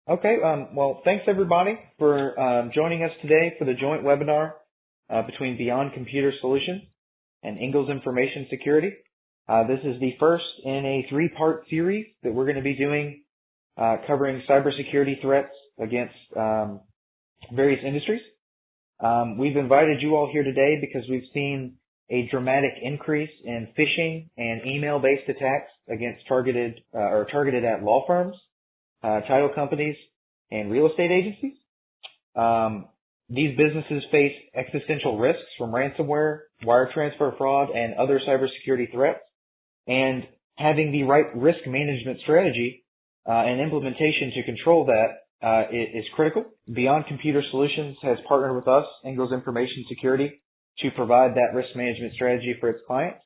Okay, well, thanks everybody for joining us today for the joint webinar between Beyond Computer Solutions and Ingalls Information Security. This is the first in a three-part series that we're going to be doing covering cybersecurity threats against various industries. We've invited you all here today because we've seen a dramatic increase in phishing and email-based attacks against targeted at law firms, title companies, and real estate agencies. These businesses face existential risks from ransomware, wire transfer fraud, and other cybersecurity threats. And having the right risk management strategy and implementation to control that is critical. Beyond Computer Solutions has partnered with us, Ingalls Information Security, to provide that risk management strategy for its clients.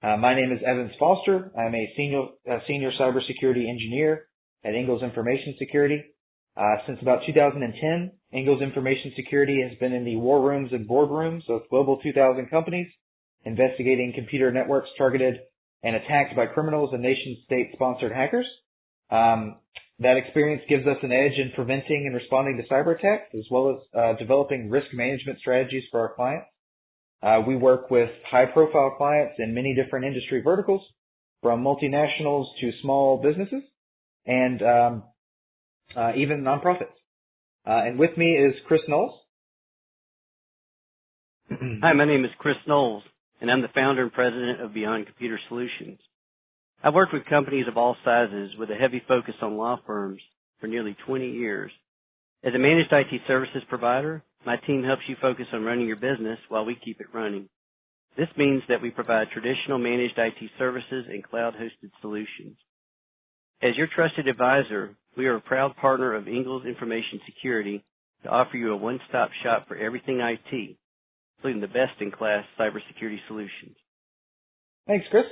My name is Evans Foster. I'm a senior cybersecurity engineer at Ingalls Information Security. Since about 2010, Ingalls Information Security has been in the war rooms and boardrooms of Global 2000 companies, investigating computer networks targeted and attacked by criminals and nation-state-sponsored hackers. That experience gives us an edge in preventing and responding to cyber attacks, as well as developing risk management strategies for our clients. We work with high-profile clients in many different industry verticals, from multinationals to small businesses, and even nonprofits. And with me is Chris Knowles. Hi, my name is Chris Knowles, and I'm the founder and president of Beyond Computer Solutions. I've worked with companies of all sizes with a heavy focus on law firms for nearly 20 years. As a managed IT services provider, my team helps you focus on running your business while we keep it running. This means that we provide traditional managed IT services and cloud-hosted solutions. As your trusted advisor, we are a proud partner of Ingalls Information Security to offer you a one-stop shop for everything IT, including the best-in-class cybersecurity solutions. Thanks, Chris.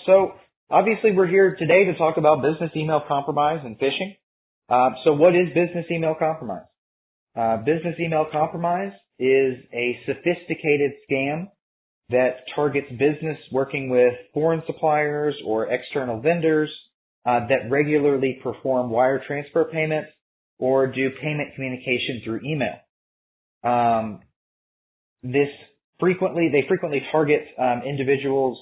So obviously we're here today to talk about business email compromise and phishing. So what is business email compromise? Business email compromise is a sophisticated scam that targets business working with foreign suppliers or external vendors that regularly perform wire transfer payments or do payment communication through email. They frequently target individuals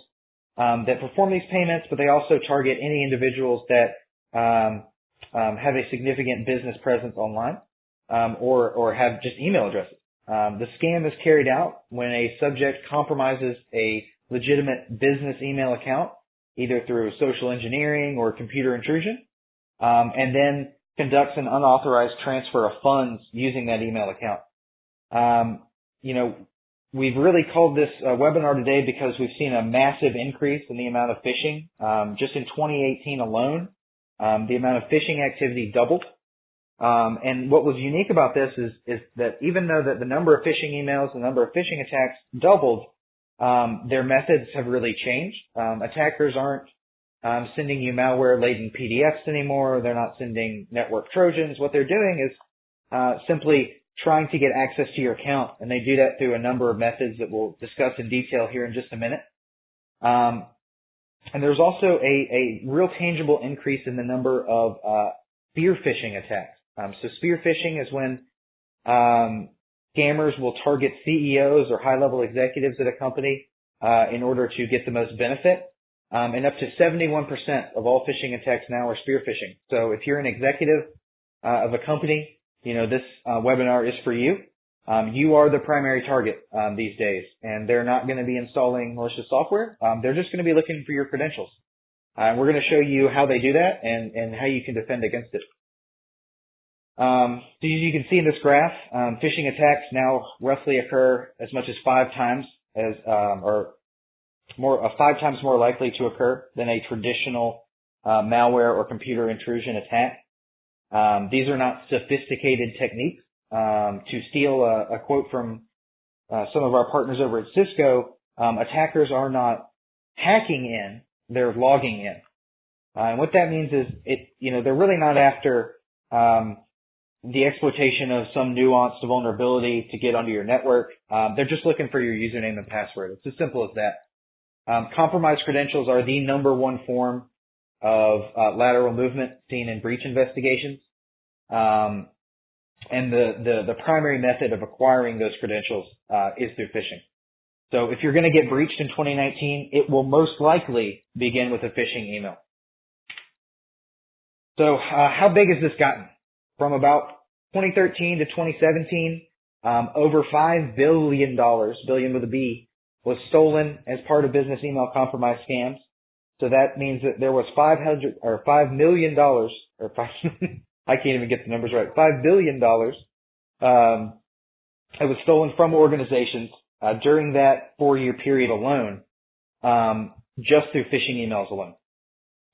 that perform these payments, but they also target any individuals that have a significant business presence online or have just email addresses. The scam is carried out when a subject compromises a legitimate business email account, either through social engineering or computer intrusion, and then conducts an unauthorized transfer of funds using that email account. We've really called this webinar today because we've seen a massive increase in the amount of phishing. Just in 2018 alone, the amount of phishing activity doubled. And what was unique about this is that even though that the number of phishing emails, the number of phishing attacks doubled, their methods have really changed. Attackers aren't sending you malware-laden PDFs anymore. They're not sending network Trojans. What they're doing is simply trying to get access to your account, and they do that through a number of methods that we'll discuss in detail here in just a minute. And there's also a real tangible increase in the number of spear phishing attacks. So spear phishing is when scammers will target CEOs or high-level executives at a company in order to get the most benefit. And up to 71% of all phishing attacks now are spear phishing. So if you're an executive of a company, this webinar is for you. You are the primary target these days, and they're not going to be installing malicious software. They're just going to be looking for your credentials. And we're going to show you how they do that and how you can defend against it. So as you can see in this graph, phishing attacks now roughly occur as much as 5 times more likely to occur than a traditional malware or computer intrusion attack. These are not sophisticated techniques. To steal a quote from some of our partners over at Cisco, attackers are not hacking in, they're logging in. And what that means is they're really not after the exploitation of some nuanced vulnerability to get onto your network. They're just looking for your username and password. It's as simple as that. Compromised credentials are the number one form of lateral movement seen in breach investigations. And the primary method of acquiring those credentials is through phishing. So if you're going to get breached in 2019, it will most likely begin with a phishing email. So how big has this gotten? From about 2013 to 2017, over $5 billion, billion with a B, was stolen as part of business email compromise scams. So that means that there was $5 million, or I can't even get the numbers right, $5 billion it was stolen from organizations during that 4-year period alone, just through phishing emails alone.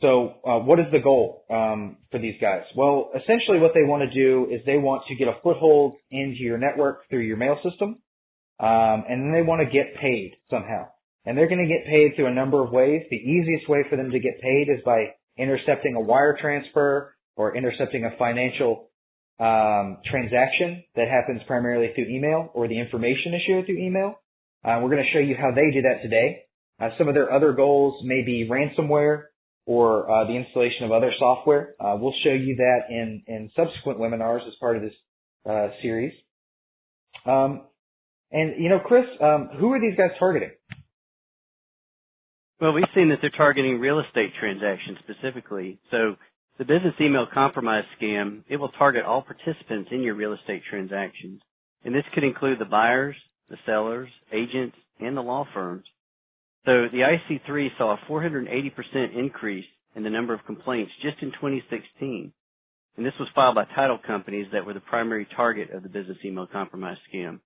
So what is the goal for these guys? Well, essentially what they want to do is they want to get a foothold into your network through your mail system, and then they want to get paid somehow. And they're going to get paid through a number of ways. The easiest way for them to get paid is by intercepting a wire transfer or intercepting a financial transaction that happens primarily through email, or the information is shared through email. We're going to show you how they do that today. Some of their other goals may be ransomware or the installation of other software. We'll show you that in subsequent webinars as part of this series. And, you know, Chris, who are these guys targeting? Well, we've seen that they're targeting real estate transactions specifically. So the business email compromise scam, it will target all participants in your real estate transactions. And this could include the buyers, the sellers, agents, and the law firms. So the IC3 saw a 480% increase in the number of complaints just in 2016. And this was filed by title companies that were the primary target of the business email compromise scam.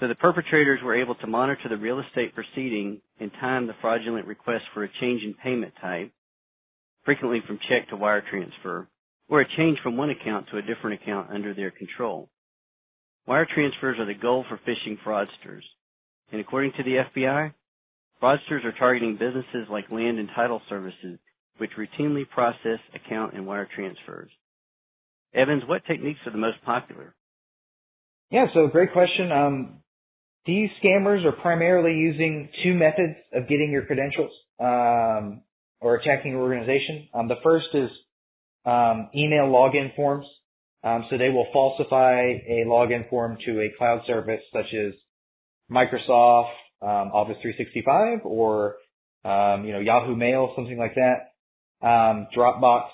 So the perpetrators were able to monitor the real estate proceeding and time the fraudulent request for a change in payment type, frequently from check to wire transfer, or a change from one account to a different account under their control. Wire transfers are the goal for phishing fraudsters. And according to the FBI, fraudsters are targeting businesses like land and title services, which routinely process account and wire transfers. Evans, what techniques are the most popular? Yeah, so great question. These scammers are primarily using two methods of getting your credentials or attacking your organization. The first is email login forms. So they will falsify a login form to a cloud service such as Microsoft, Office 365, or Yahoo Mail, something like that, Dropbox.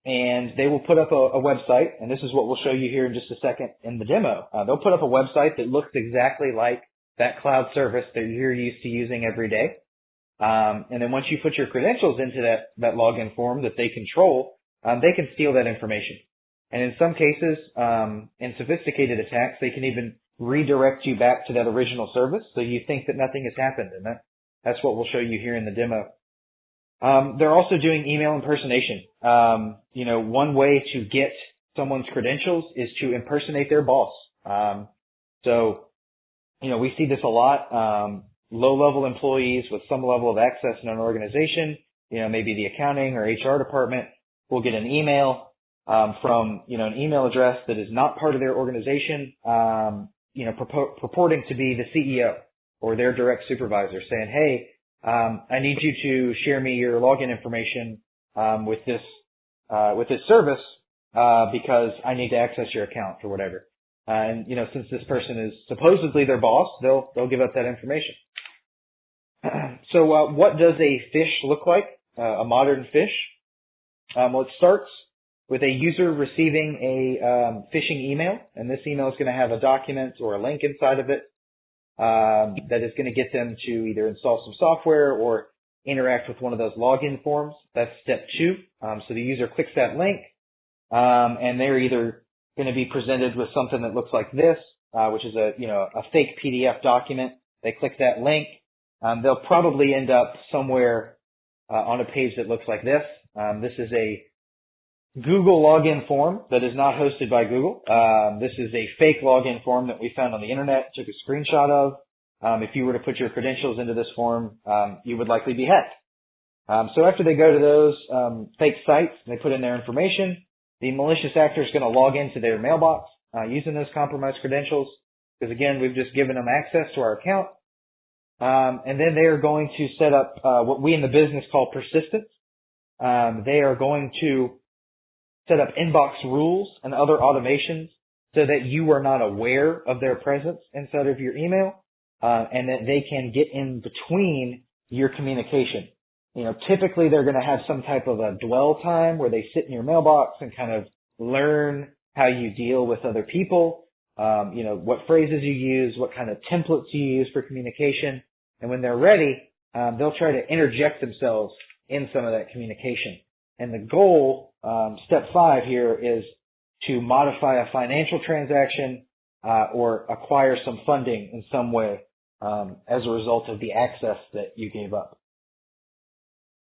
And they will put up a website, and this is what we'll show you here in just a second in the demo. They'll put up a website that looks exactly like that cloud service that you're used to using every day. And then once you put your credentials into that login form that they control, they can steal that information. And in some cases, in sophisticated attacks, they can even redirect you back to that original service, so you think that nothing has happened. And that's what we'll show you here in the demo. They're also doing email impersonation. One way to get someone's credentials is to impersonate their boss. We see this a lot. Low-level employees with some level of access in an organization, maybe the accounting or HR department, will get an email from, an email address that is not part of their organization, purporting to be the CEO or their direct supervisor, saying, hey, I need you to share me your login information with this service because I need to access your account or whatever. And since this person is supposedly their boss, they'll give up that information. So what does a phish look like? A modern phish? Well, it starts with a user receiving a phishing email, and this email is going to have a document or a link inside of it that is going to get them to either install some software or interact with one of those login forms. That's step 2. So the user clicks that link, and they're either going to be presented with something that looks like this, which is a fake PDF document. They click that link. They'll probably end up somewhere on a page that looks like this. This is a Google login form that is not hosted by Google. This is a fake login form that we found on the internet, took a screenshot of. If you were to put your credentials into this form, you would likely be hacked. So after they go to those fake sites, they put in their information, the malicious actor is going to log into their mailbox using those compromised credentials, because again, we've just given them access to our account. And then they are going to set up what we in the business call persistence. they are going to set up inbox rules and other automations so that you are not aware of their presence inside of your email, and that they can get in between your communication. Typically they're going to have some type of a dwell time where they sit in your mailbox and kind of learn how you deal with other people, what phrases you use, what kind of templates you use for communication. And when they're ready, they'll try to interject themselves in some of that communication. And the goal, step 5 here, is to modify a financial transaction or acquire some funding in some way as a result of the access that you gave up.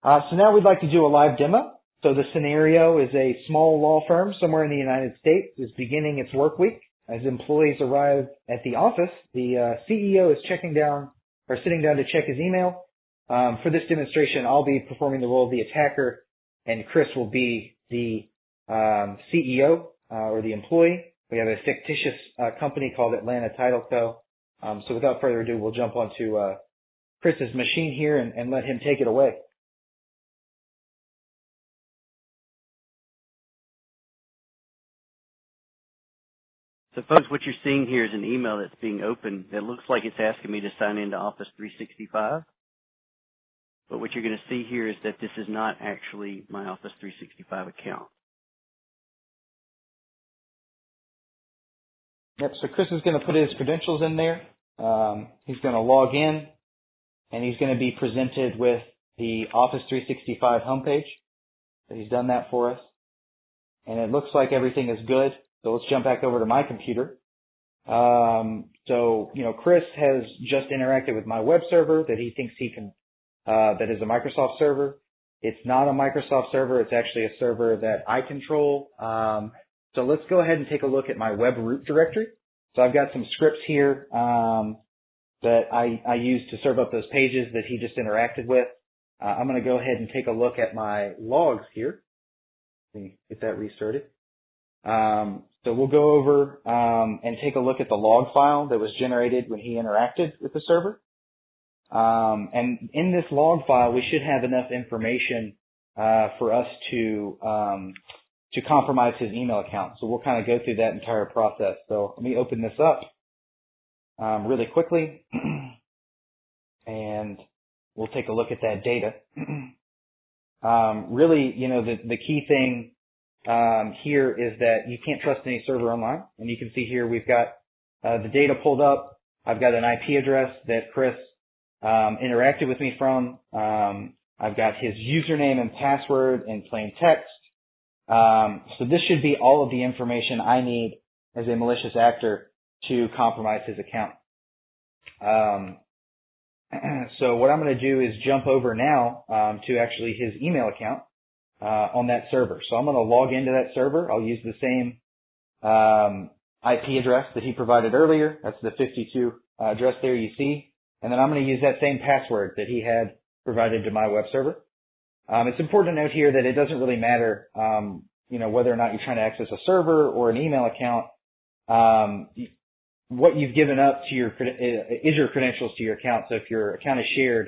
So now we'd like to do a live demo. So the scenario is a small law firm somewhere in the United States is beginning its work week. As employees arrive at the office, the CEO is sitting down to check his email. For this demonstration, I'll be performing the role of the attacker, and Chris will be the CEO or the employee. We have a fictitious company called Atlanta Title Co. So without further ado, we'll jump onto Chris's machine here and let him take it away. So folks, what you're seeing here is an email that's being opened that looks like it's asking me to sign into Office 365. But what you're going to see here is that this is not actually my Office 365 account. Yep, so Chris is going to put his credentials in there. He's going to log in, and he's going to be presented with the Office 365 homepage. So he's done that for us. And it looks like everything is good. So let's jump back over to my computer. Chris has just interacted with my web server that he thinks he can, that is a Microsoft server. It's not a Microsoft server. It's actually a server that I control. So let's go ahead and take a look at my web root directory. So I've got some scripts here that I use to serve up those pages that he just interacted with. I'm going to go ahead and take a look at my logs here. Let me get that restarted. So we'll go over and take a look at the log file that was generated when he interacted with the server. And in this log file, we should have enough information for us to compromise his email account. So we'll kind of go through that entire process. So let me open this up really quickly, and we'll take a look at that data. Really, the key thing here is that you can't trust any server online. And you can see here we've got the data pulled up. I've got an IP address that Chris interacted with me from. I've got his username and password in plain text. So this should be all of the information I need as a malicious actor to compromise his account. So what I'm going to do is jump over now to actually his email account on that server. So I'm going to log into that server. I'll use the same IP address that he provided earlier. That's the 52 address there you see. And then I'm going to use that same password that he had provided to my web server. It's important to note here that it doesn't really matter, whether or not you're trying to access a server or an email account. What you've given up to your credentials to your account. So if your account is shared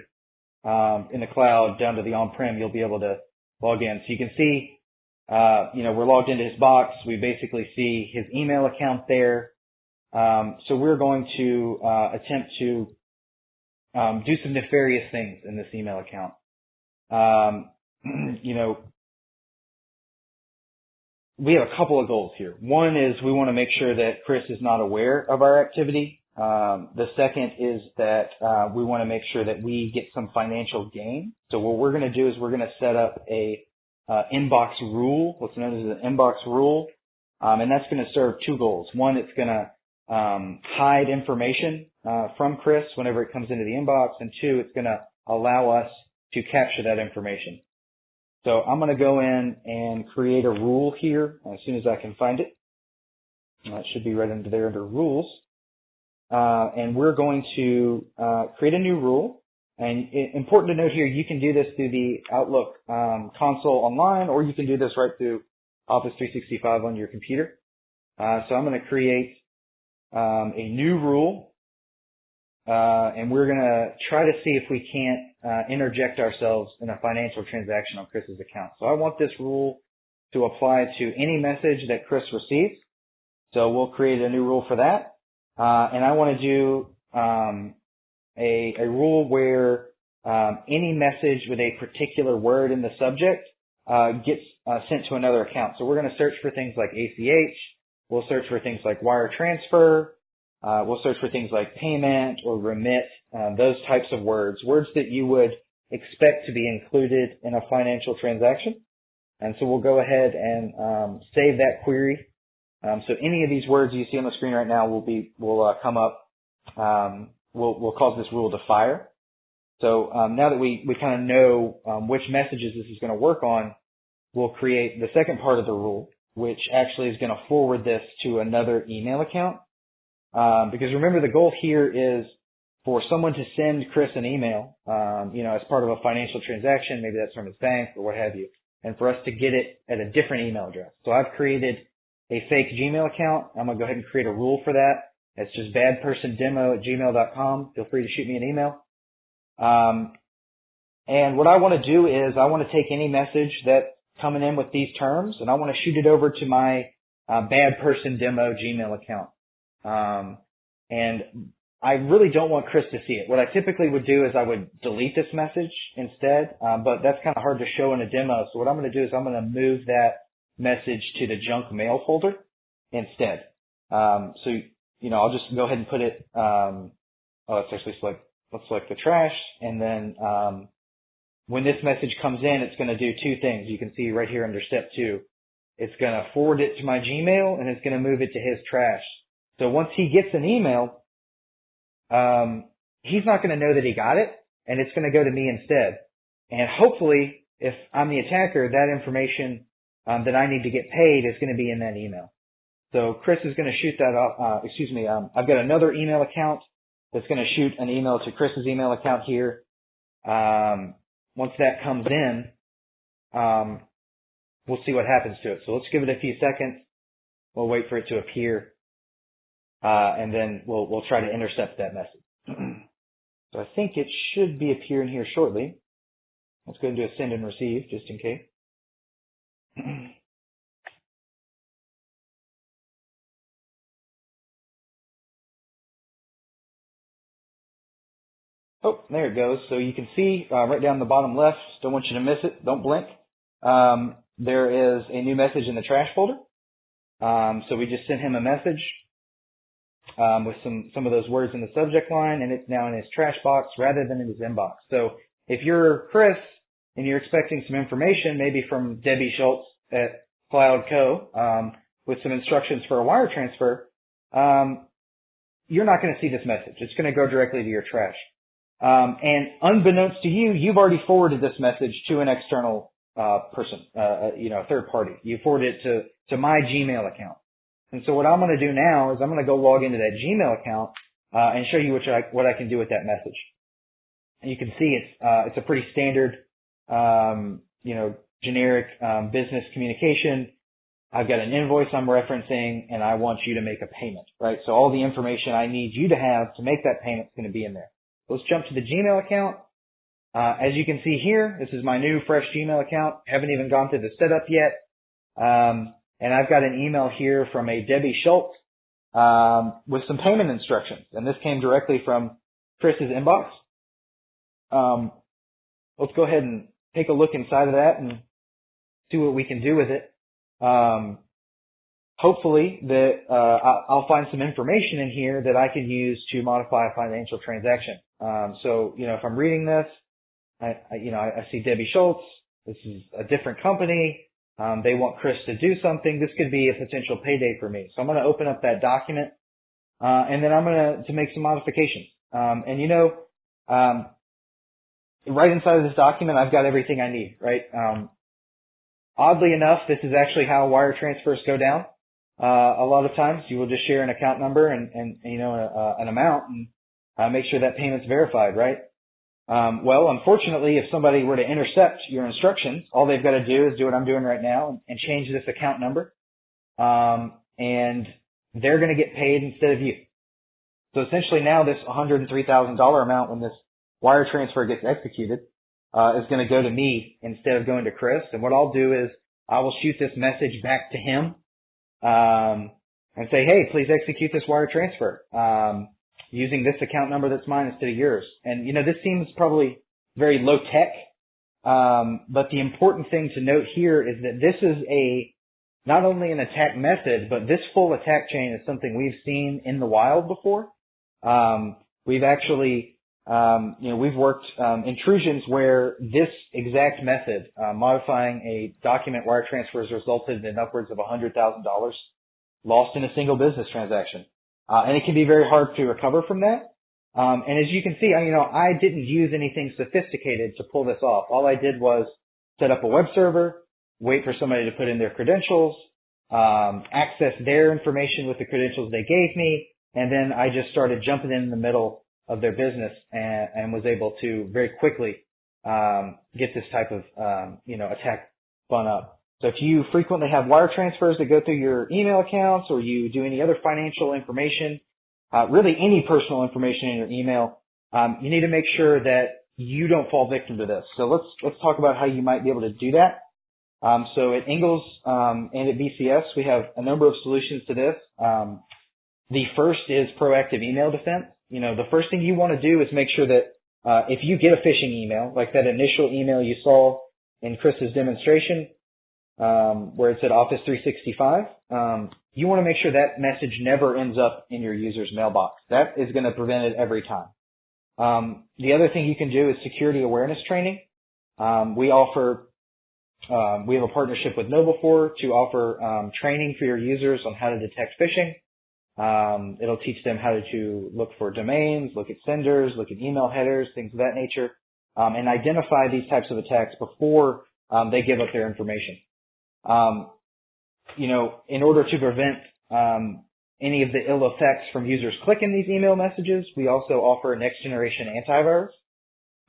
in the cloud down to the on-prem, you'll be able to log in. So you can see, we're logged into his box. We basically see his email account there. So we're going to attempt to do some nefarious things in this email account. We have a couple of goals here. One is we want to make sure that Chris is not aware of our activity. The second is that we want to make sure that we get some financial gain. So what we're going to do is we're going to set up a inbox rule, what's known as an inbox rule, and that's going to serve two goals. One, it's going to hide information from Chris whenever it comes into the inbox, and two, it's going to allow us to capture that information. So I'm going to go in and create a rule here as soon as I can find it. It should be right under there under rules. And we're going to create a new rule. And important to note here, you can do this through the Outlook console online, or you can do this right through Office 365 on your computer. So I'm going to create a new rule. And we're going to try to see if we can't interject ourselves in a financial transaction on Chris's account. So I want this rule to apply to any message that Chris receives. So we'll create a new rule for that. And I want to do a rule where any message with a particular word in the subject gets sent to another account. So we're going to search for things like ACH. We'll search for things like wire transfer. We'll search for things like payment or remit, those types of words that you would expect to be included in a financial transaction. And so we'll go ahead and save that query. So any of these words you see on the screen right now will come up. We'll cause this rule to fire. So now that we kind of know which messages this is going to work on, we'll create the second part of the rule, which actually is going to forward this to another email account. Because remember, the goal here is for someone to send Chris an email, as part of a financial transaction, maybe that's from his bank or what have you, and for us to get it at a different email address. So I've created a fake Gmail account. I'm going to go ahead and create a rule for that. It's just badpersondemo@gmail.com. Feel free to shoot me an email. And what I want to do is I want to take any message that's coming in with these terms, and I want to shoot it over to my badpersondemo Gmail account. And I really don't want Chris to see it. What I typically would do is I would delete this message instead, but that's kind of hard to show in a demo. So what I'm going to do is I'm going to move that message to the junk mail folder instead. I'll just go ahead and put it, let's select the trash, and then when this message comes in, it's going to do two things. You can see right here under step 2. It's going to forward it to my Gmail, and it's going to move it to his trash. So once he gets an email, he's not going to know that he got it, and it's going to go to me instead. And hopefully, if I'm the attacker, that information that I need to get paid is going to be in that email. So Chris is going to shoot that off. I've got another email account that's going to shoot an email to Chris's email account here. Once that comes in, we'll see what happens to it. So let's give it a few seconds. We'll wait for it to appear, and then we'll try to intercept that message. So I think it should be appearing here shortly. Let's go ahead and do a send and receive just in case. Oh, there it goes. So you can see right down the bottom left, don't want you to miss it, don't blink. There is a new message in the trash folder. So we just sent him a message with some of those words in the subject line, and it's now in his trash box rather than in his inbox. So if you're Chris and you're expecting some information, maybe from Debbie Schultz at Cloud Co. With some instructions for a wire transfer, you're not going to see this message. It's going to go directly to your trash. And unbeknownst to you, you've already forwarded this message to an external person, a third party. You forwarded it to my Gmail account. And so what I'm going to do now is I'm going to go log into that Gmail account and show you what I can do with that message. And you can see it's a pretty standard, generic business communication. I've got an invoice I'm referencing, and I want you to make a payment, right? So all the information I need you to have to make that payment is going to be in there. Let's jump to the Gmail account. As you can see here, this is my new fresh Gmail account. Haven't even gone through the setup yet. And I've got an email here from a Debbie Schultz with some payment instructions. And this came directly from Chris's inbox. Let's go ahead and take a look inside of that and see what we can do with it. Hopefully that I'll find some information in here that I can use to modify a financial transaction. If I'm reading this, I see Debbie Schultz. This is a different company. They want Chris to do something. This could be a potential payday for me. So I'm going to open up that document, and then I'm going to make some modifications. Right inside of this document, I've got everything I need, right? Oddly enough, this is actually how wire transfers go down. A lot of times you will just share an account number and an amount and make sure that payment's verified, right? Well, unfortunately, if somebody were to intercept your instructions, all they've got to do is do what I'm doing right now and change this account number. And they're going to get paid instead of you. So essentially now this $103,000 amount, when this wire transfer gets executed, is going to go to me instead of going to Chris. And what I'll do is I will shoot this message back to him, and say, hey, please execute this wire transfer, using this account number that's mine instead of yours. And, this seems probably very low tech. But the important thing to note here is that this is not only an attack method, but this full attack chain is something we've seen in the wild before. We've actually, we've worked, intrusions where this exact method, modifying a document wire transfer has resulted in upwards of $100,000 lost in a single business transaction. And it can be very hard to recover from that. And as you can see, I didn't use anything sophisticated to pull this off. All I did was set up a web server, wait for somebody to put in their credentials, access their information with the credentials they gave me, and then I just started jumping in the middle of their business and was able to very quickly get this type of attack spun up. So if you frequently have wire transfers that go through your email accounts, or you do any other financial information, really any personal information in your email, you need to make sure that you don't fall victim to this. So let's talk about how you might be able to do that. So at Ingalls and at BCS, we have a number of solutions to this. The first is proactive email defense. The first thing you want to do is make sure that if you get a phishing email, like that initial email you saw in Chris's demonstration, where it said Office 365, you want to make sure that message never ends up in your user's mailbox. That is going to prevent it every time. The other thing you can do is security awareness training. We have a partnership with KnowBe4 to offer training for your users on how to detect phishing. It'll teach them how to look for domains, look at senders, look at email headers, things of that nature, and identify these types of attacks before they give up their information. In order to prevent any of the ill effects from users clicking these email messages, we also offer next generation antivirus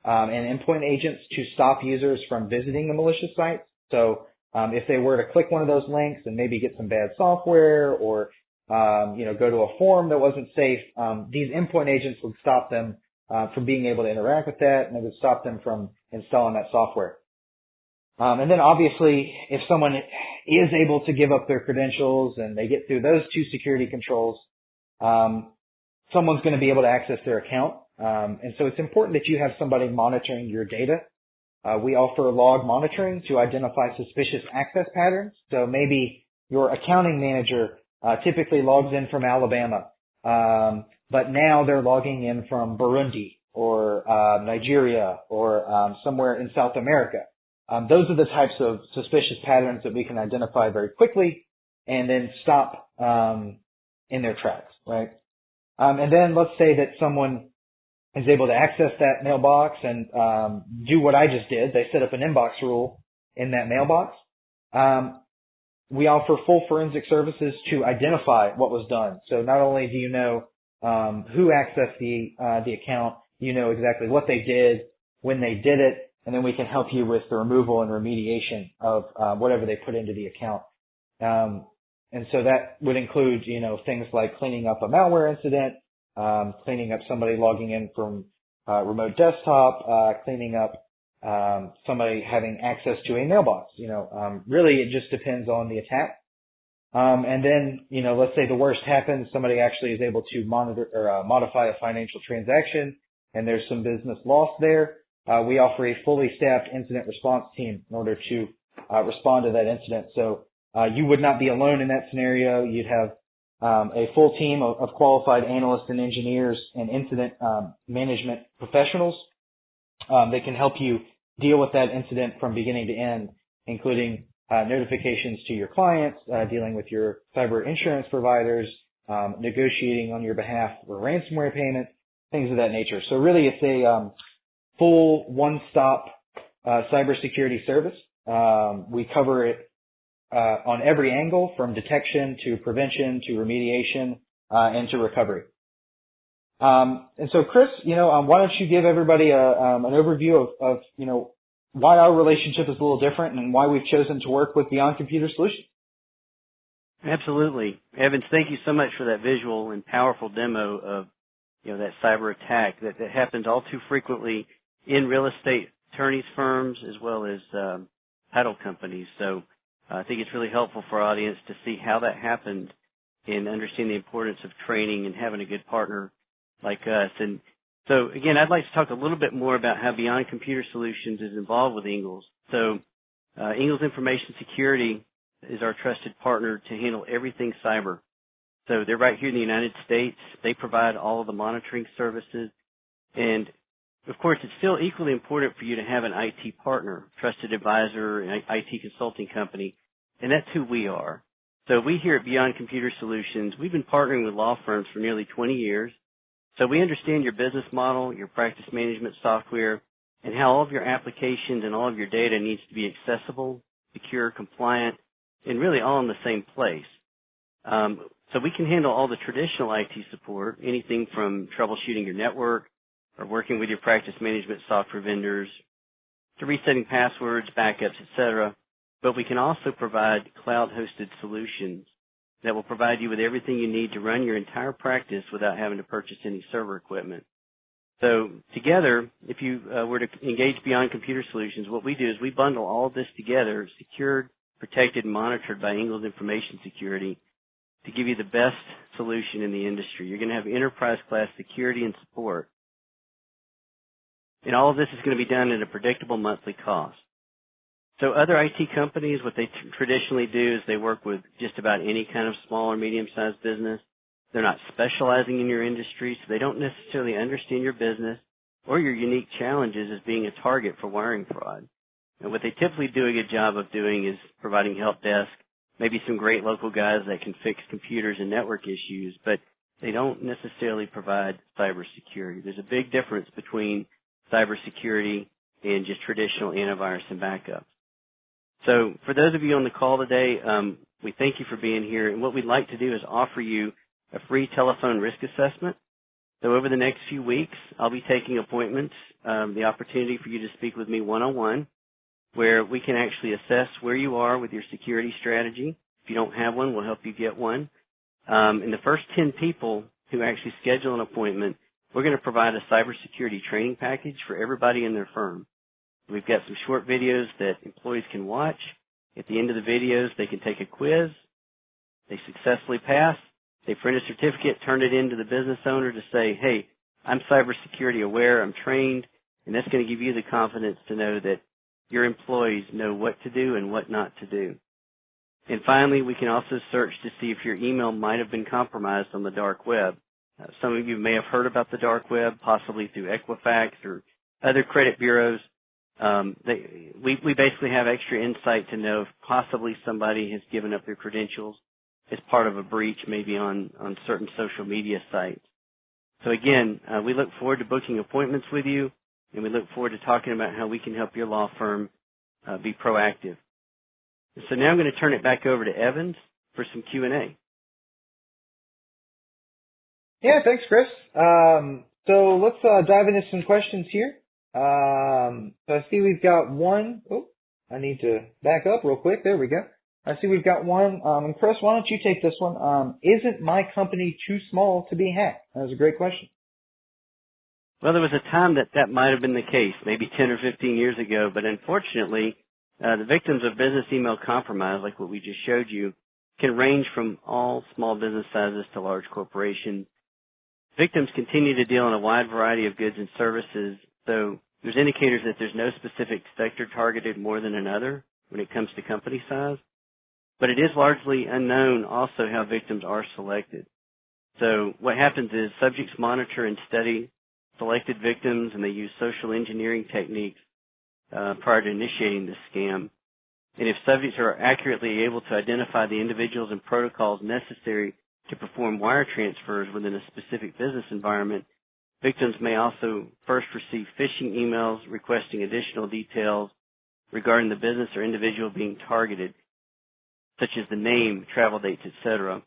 and endpoint agents to stop users from visiting the malicious sites. So if they were to click one of those links and maybe get some bad software, or go to a forum that wasn't safe, these endpoint agents would stop them from being able to interact with that, and it would stop them from installing that software. And then obviously, if someone is able to give up their credentials and they get through those two security controls, someone's going to be able to access their account. And so it's important that you have somebody monitoring your data. We offer log monitoring to identify suspicious access patterns. So maybe your accounting manager typically logs in from Alabama, but now they're logging in from Burundi or Nigeria or somewhere in South America. Those are the types of suspicious patterns that we can identify very quickly and then stop in their tracks, right? And then let's say that someone is able to access that mailbox and do what I just did. They set up an inbox rule in that mailbox. We offer full forensic services to identify what was done. So not only do you know who accessed the account, you know exactly what they did, when they did it, and then we can help you with the removal and remediation of whatever they put into the account. And so that would include, things like cleaning up a malware incident, cleaning up somebody logging in from remote desktop, cleaning up somebody having access to a mailbox. Really it just depends on the attack. And then, let's say the worst happens, somebody actually is able to monitor or modify a financial transaction, and there's some business loss there. We offer a fully staffed incident response team in order to respond to that incident. So you would not be alone in that scenario. You'd have a full team of qualified analysts and engineers and incident management professionals that can help you deal with that incident from beginning to end, including notifications to your clients, dealing with your cyber insurance providers, negotiating on your behalf for ransomware payment, things of that nature. So really it's a full one-stop cybersecurity service. We cover it on every angle, from detection to prevention to remediation and to recovery. And so, Chris, why don't you give everybody an overview of why our relationship is a little different and why we've chosen to work with Beyond Computer Solutions? Absolutely. Evans, thank you so much for that visual and powerful demo of that cyber attack that happens all too frequently in real estate attorneys firms as well as title companies. So I think it's really helpful for our audience to see how that happened and understand the importance of training and having a good partner like us. And so, again, I'd like to talk a little bit more about how Beyond Computer Solutions is involved with Ingalls. So Ingalls Information Security is our trusted partner to handle everything cyber. So they're right here in the United States. They provide all of the monitoring services. And, of course, it's still equally important for you to have an IT partner, trusted advisor, an IT consulting company, and that's who we are. So we here at Beyond Computer Solutions, we've been partnering with law firms for nearly 20 years. So we understand your business model, your practice management software, and how all of your applications and all of your data needs to be accessible, secure, compliant, and really all in the same place. So we can handle all the traditional IT support, anything from troubleshooting your network or working with your practice management software vendors to resetting passwords, backups, etc. But we can also provide cloud-hosted solutions that will provide you with everything you need to run your entire practice without having to purchase any server equipment. So together, if you were to engage Beyond Computer Solutions, what we do is we bundle all of this together, secured, protected, and monitored by Ingalls Information Security to give you the best solution in the industry. You're going to have enterprise-class security and support. And all of this is going to be done at a predictable monthly cost. So other IT companies, what they traditionally do is they work with just about any kind of small or medium-sized business. They're not specializing in your industry, so they don't necessarily understand your business or your unique challenges as being a target for wiring fraud. And what they typically do a good job of doing is providing help desk, maybe some great local guys that can fix computers and network issues, but they don't necessarily provide cybersecurity. There's a big difference between cybersecurity and just traditional antivirus and backup. So for those of you on the call today, we thank you for being here. And what we'd like to do is offer you a free telephone risk assessment. So over the next few weeks, I'll be taking appointments, the opportunity for you to speak with me one-on-one, where we can actually assess where you are with your security strategy. If you don't have one, we'll help you get one. And the first 10 people who actually schedule an appointment, we're going to provide a cybersecurity training package for everybody in their firm. We've got some short videos that employees can watch. At the end of the videos, they can take a quiz. They successfully pass. They print a certificate, turn it into the business owner to say, hey, I'm cybersecurity aware, I'm trained, and that's going to give you the confidence to know that your employees know what to do and what not to do. And finally, we can also search to see if your email might have been compromised on the dark web. Some of you may have heard about the dark web, possibly through Equifax or other credit bureaus. We basically have extra insight to know if possibly somebody has given up their credentials as part of a breach, maybe on certain social media sites. So again, we look forward to booking appointments with you, and we look forward to talking about how we can help your law firm be proactive. So now I'm going to turn it back over to Evans for some Q&A. Yeah, thanks, Chris. So let's dive into some questions here. So I see we've got one. Oh, I need to back up real quick. There we go. I see we've got one. And Chris, why don't you take this one? Isn't my company too small to be hacked? That was a great question. Well, there was a time that might have been the case, maybe 10 or 15 years ago, but unfortunately, the victims of business email compromise, like what we just showed you, can range from all small business sizes to large corporations. Victims continue to deal in a wide variety of goods and services, so there's indicators that there's no specific sector targeted more than another when it comes to company size. But it is largely unknown also how victims are selected. So what happens is subjects monitor and study selected victims, and they use social engineering techniques prior to initiating the scam. And if subjects are accurately able to identify the individuals and protocols necessary to perform wire transfers within a specific business environment, victims may also first receive phishing emails requesting additional details regarding the business or individual being targeted, such as the name, travel dates, etc.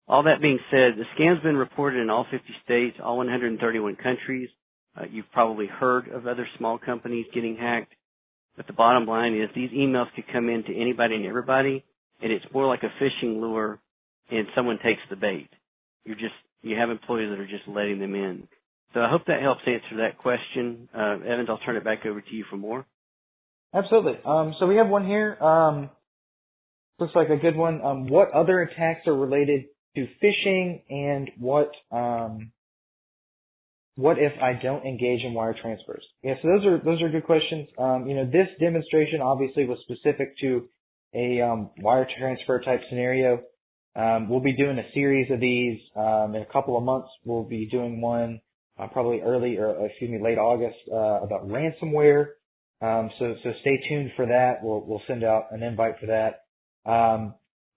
All that being said, the scam's been reported in all 50 states, all 131 countries. You've probably heard of other small companies getting hacked, but the bottom line is these emails could come in to anybody and everybody, and it's more like a phishing lure, and someone takes the bait. You're just you have employees that are just letting them in. So I hope that helps answer that question. Evans, I'll turn it back over to you for more. Absolutely. So we have one here. Looks like a good one. What other attacks are related to phishing, and what if I don't engage in wire transfers? Yeah, so those are good questions. This demonstration obviously was specific to a wire transfer type scenario. We'll be doing a series of these in a couple of months. We'll be doing one probably late August about ransomware. So stay tuned for that. We'll send out an invite for that.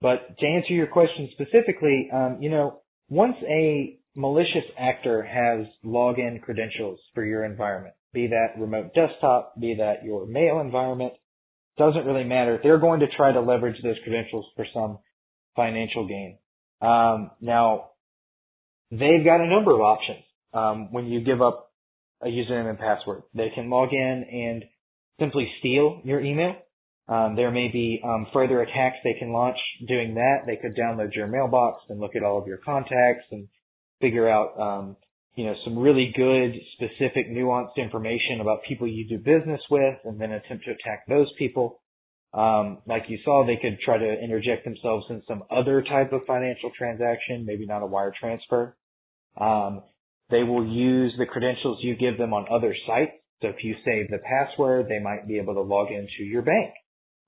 But to answer your question specifically, once a malicious actor has login credentials for your environment, be that remote desktop, be that your mail environment, doesn't really matter. They're going to try to leverage those credentials for some financial gain. Now, they've got a number of options when you give up a username and password. They can log in and simply steal your email. There may be further attacks they can launch doing that. They could download your mailbox and look at all of your contacts and figure out, some really good, specific, nuanced information about people you do business with, and then attempt to attack those people. Like you saw, they could try to interject themselves in some other type of financial transaction, maybe not a wire transfer. They will use the credentials you give them on other sites. So if you save the password, they might be able to log into your bank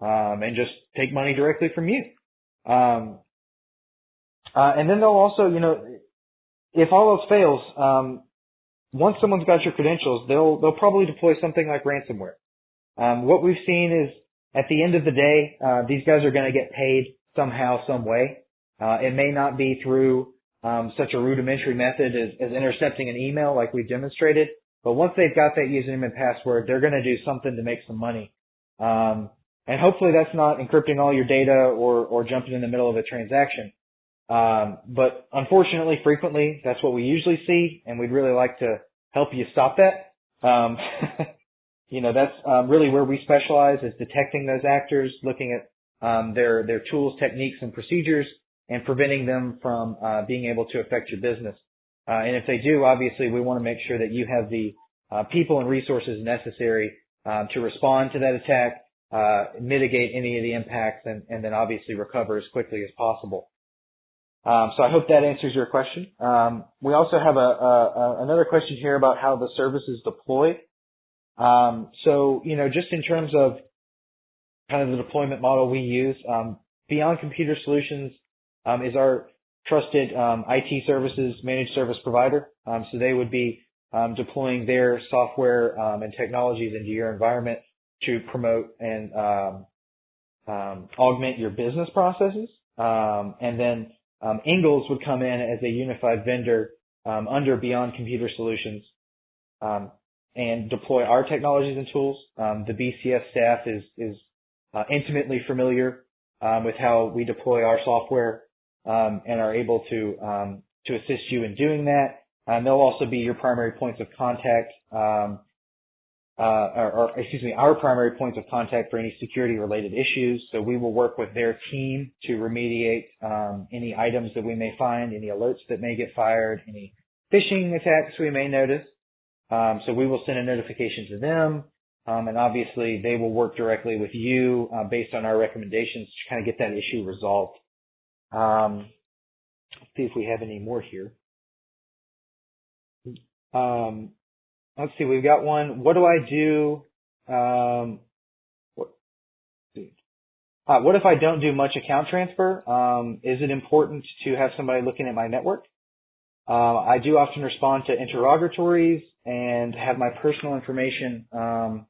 and just take money directly from you. And then they'll also, if all else fails, once someone's got your credentials, they'll probably deploy something like ransomware. What we've seen is at the end of the day, these guys are going to get paid somehow, some way. It may not be through such a rudimentary method as intercepting an email like we've demonstrated, but once they've got that username and password, they're going to do something to make some money. And hopefully that's not encrypting all your data or jumping in the middle of a transaction. But unfortunately, frequently, that's what we usually see, and we'd really like to help you stop that. That's really where we specialize, is detecting those actors, looking at their tools, techniques, and procedures, and preventing them from being able to affect your business. And if they do, obviously, we want to make sure that you have the people and resources necessary to respond to that attack, mitigate any of the impacts, and then obviously recover as quickly as possible. So I hope that answers your question. We also have another question here about how the service is deployed. Just in terms of kind of the deployment model we use, Beyond Computer Solutions is our trusted IT services managed service provider. So they would be deploying their software and technologies into your environment to promote and augment your business processes. And then Ingalls would come in as a unified vendor under Beyond Computer Solutions and deploy our technologies and tools. The BCS staff is intimately familiar with how we deploy our software and are able to assist you in doing that. They'll also be your primary points of contact, our primary points of contact for any security-related issues. So we will work with their team to remediate any items that we may find, any alerts that may get fired, any phishing attacks we may notice. So we will send a notification to them, and obviously they will work directly with you based on our recommendations to kind of get that issue resolved. Let's see if we have any more here. Let's see, we've got one. What do I do? What if I don't do much account transfer? Is it important to have somebody looking at my network? I do often respond to interrogatories and have my personal information on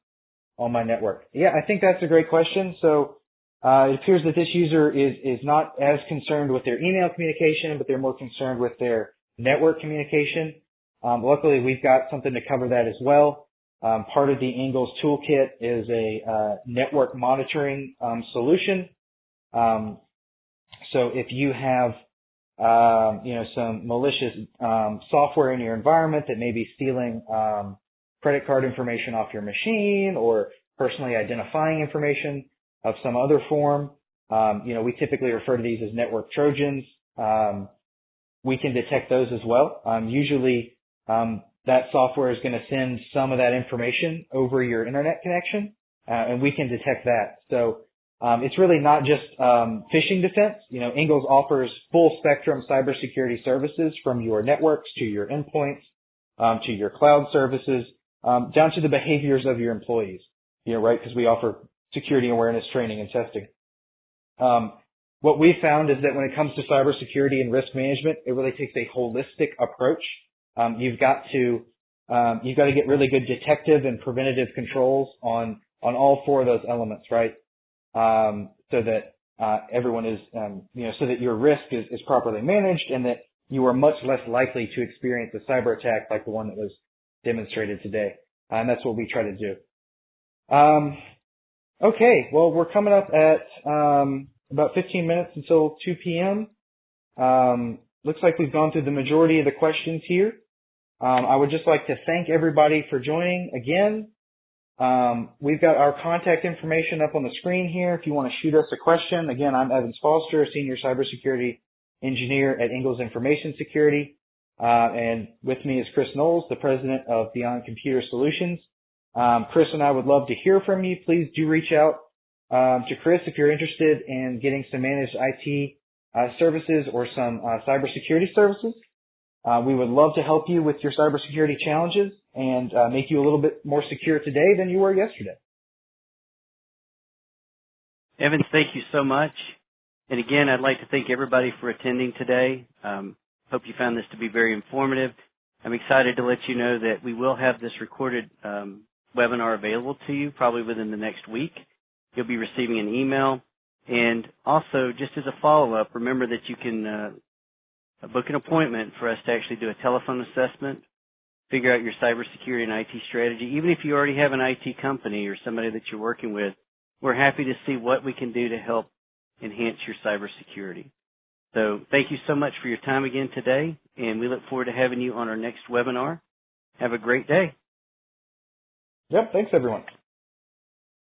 my network. Yeah, I think that's a great question. So it appears that this user is not as concerned with their email communication, but they're more concerned with their network communication. Luckily, we've got something to cover that as well. Part of the Ingalls toolkit is a network monitoring solution. So if you have some malicious software in your environment that may be stealing credit card information off your machine or personally identifying information of some other form, we typically refer to these as network Trojans. we can detect those as well. Usually that software is going to send some of that information over your internet connection, and we can detect that. So it's really not just phishing defense. You know, Ingalls offers full spectrum cybersecurity services from your networks to your endpoints to your cloud services down to the behaviors of your employees. You know, right? Because we offer security awareness training and testing. What we found is that when it comes to cybersecurity and risk management, it really takes a holistic approach. You've got to get really good detective and preventative controls on all four of those elements, right? So that everyone is, so that your risk is properly managed and that you are much less likely to experience a cyber attack like the one that was demonstrated today. And that's what we try to do. Okay, well, we're coming up at about 15 minutes until 2 p.m. Looks like we've gone through the majority of the questions here. I would just like to thank everybody for joining again. We've got our contact information up on the screen here if you want to shoot us a question. Again, I'm Evans Foster, Senior Cybersecurity Engineer at Ingalls Information Security. And with me is Chris Knowles, the President of Beyond Computer Solutions. Chris and I would love to hear from you. Please do reach out to Chris if you're interested in getting some managed IT services or some cybersecurity services. We would love to help you with your cybersecurity challenges and make you a little bit more secure today than you were yesterday. Evans, thank you so much. And again, I'd like to thank everybody for attending today. Hope you found this to be very informative. I'm excited to let you know that we will have this recorded webinar available to you probably within the next week. You'll be receiving an email. And also, just as a follow-up, remember that you can book an appointment for us to actually do a telephone assessment, figure out your cybersecurity and IT strategy. Even if you already have an IT company or somebody that you're working with, we're happy to see what we can do to help enhance your cybersecurity. So thank you so much for your time again today, and we look forward to having you on our next webinar. Have a great day. Yep, thanks everyone.